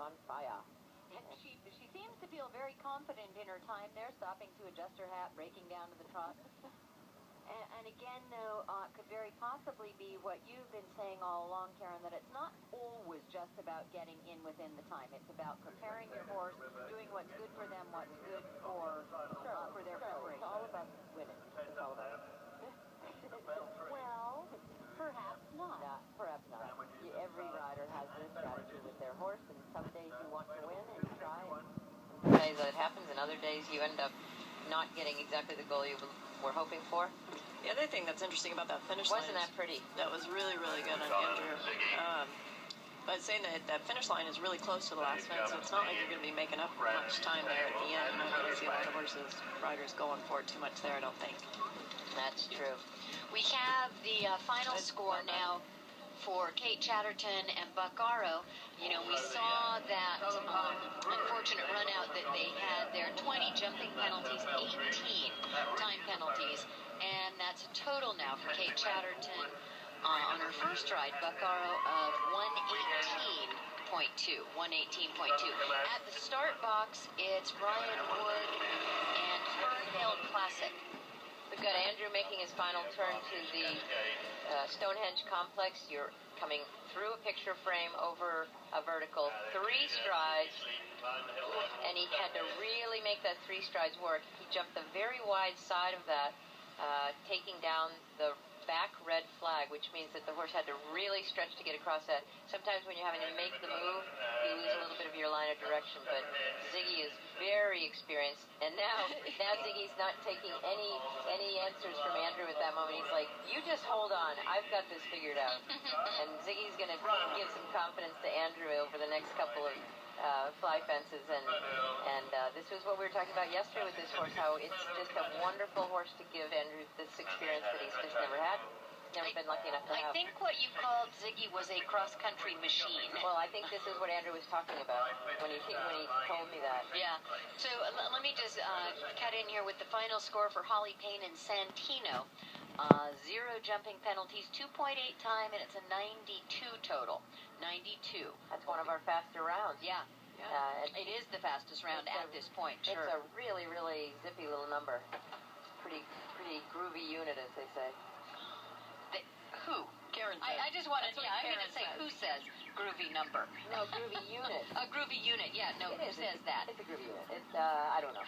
on fire. She seems to feel very confident in her time there, stopping to adjust her hat, breaking down to the trot. And again, though, could very possibly be what you've been saying all along, Karen, that it's not always just about getting in within the time. It's about preparing your horse, doing what's good for them, what's good for their preparation. It's all about winning. It's all about Well, perhaps not. Nah, perhaps not. Every rider has this strategy with their horse, and some days you want to win and you try, and some days that happens, and other days you end up not getting exactly the goal you were hoping for. The other thing that's interesting about that finish line... Wasn't that pretty? That was really, really good on Andrew. But saying that finish line is really close to the last fence, so it's not like you're going to be making up much time there at the end. You're not going to see a lot of riders going for it too much there, I don't think. That's true. We have the final score now for Kate Chatterton and Buck Arrow. You know, we saw that unfortunate run out that they had there, 20 jumping penalties, 18 time penalties, and that's a total now for Kate Chatterton on her first ride, Buck Arrow, of 118.2. At the start box, it's Brian Wood and Fernhill Classic. We've got Andrew making his final turn to the Stonehenge complex. You're coming through a picture frame over a vertical, 3 strides, and he had to really make that 3 strides work. He jumped the very wide side of that, taking down the back red flag, which means that the horse had to really stretch to get across that. Sometimes when you're having to make the move, you lose a little bit of your line of direction, but Ziggy is very experienced, and now Ziggy's not taking any answers from Andrew at that moment. He's like, you just hold on, I've got this figured out. And Ziggy's going to give some confidence to Andrew over the next couple of fly fences, and this was what we were talking about yesterday with this horse, how it's just a wonderful horse to give Andrew this experience that he's just never had, never been lucky enough to have. I think what you called Ziggy was a cross-country machine. Well, I think this is what Andrew was talking about when he told me that. Yeah. So let me just cut in here with the final score for Holly Payne and Santino. 0 jumping penalties, 2.8 time, and it's a 92 total. 92. That's one of our faster rounds. Yeah. It is the fastest round at this point, sure. It's a really, really zippy little number. Pretty groovy unit, as they say. Who? Karen says. I just wanted, I'm going to say who says groovy number. No, groovy unit. A groovy unit, yeah, no, who says that? It's a groovy unit. It's, I don't know.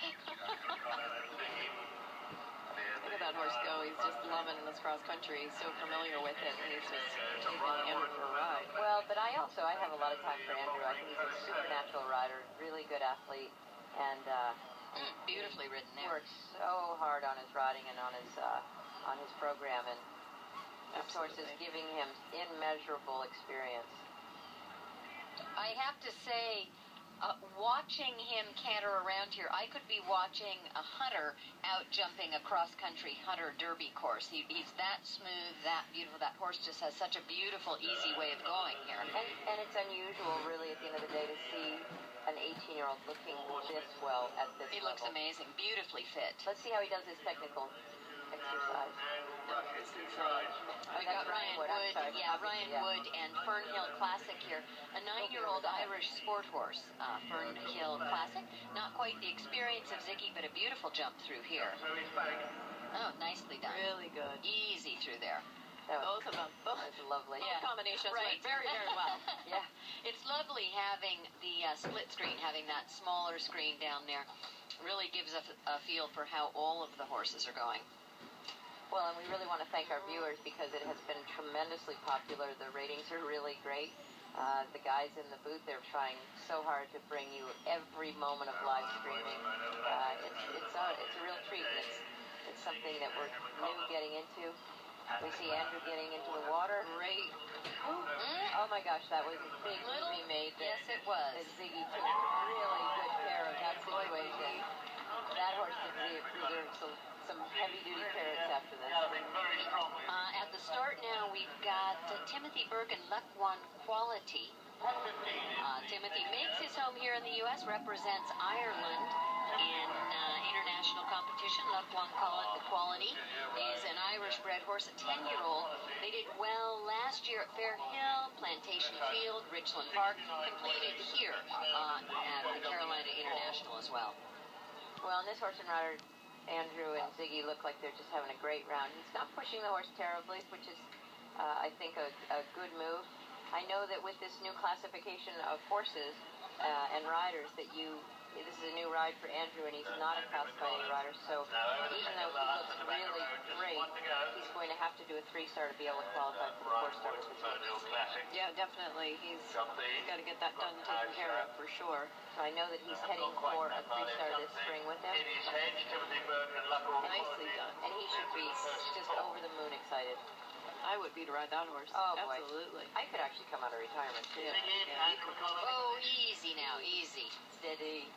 Look at that horse go. He's just loving this cross country. He's so familiar with it. He's just taking Andrew for a ride. Well, but I have a lot of time for Andrew. I think he's a supernatural rider, really good athlete, and beautifully ridden there. Works so hard on his riding and on his program, and this horse is giving him immeasurable experience. I have to say, watching him canter around here, I could be watching a hunter out jumping a cross-country hunter derby course. He's that smooth, that beautiful. That horse just has such a beautiful, easy way of going here. And it's unusual, really, at the end of the day, to see an 18-year-old looking this well at this He level. looks amazing, beautifully fit. Let's see how he does his technical exercise. We got Ryan Wood, Ryan Wood and Fernhill Classic here. A 9-year-old Irish sport horse, Fernhill Classic. Not quite the experience of Ziggy, but a beautiful jump through here. Oh, nicely done. Really good. Easy through there. Both of them. Both lovely. Both combinations went very, very well. Yeah. It's lovely having the split screen, having that smaller screen down there. Really gives a feel for how all of the horses are going. Well, and we really want to thank our viewers because it has been tremendously popular. The ratings are really great. The guys in the booth, they're trying so hard to bring you every moment of live streaming. It's a real treat. It's something that we're new getting into. We see Andrew getting into the water. Great. Oh my gosh, that was a big remade. Yes, it was. That Ziggy took really good care of that situation. That horse deserves some heavy-duty carrots after this. At the start now, we've got Timothy Berg and Luck One Quality. Timothy makes his home here in the U.S., represents Ireland in international competition. Luck call it the quality. Is an Irish-bred horse, a 10-year-old. They did well last year at Fair Hill, Plantation Field, Richland Park, completed here at the Carolina International as well. Well, and this horse and rider, Andrew and Ziggy, look like they're just having a great round. He's not pushing the horse terribly, which is, I think, a good move. I know that with this new classification of horses and riders that this is a new ride for Andrew, and he's not a classified rider, so even though he looks really great, he's going to have to do a 3-star to be able to qualify for the 4-star position. Yeah, definitely. He's got to get that done, taken care of for sure. So I know that he's heading for a 3-star this spring with them. Nicely done. And he should be just over the moon excited. I would be to ride that horse. Oh, boy. Absolutely. I could actually come out of retirement, too. Yeah, you could. Oh, easy now, easy. Steady.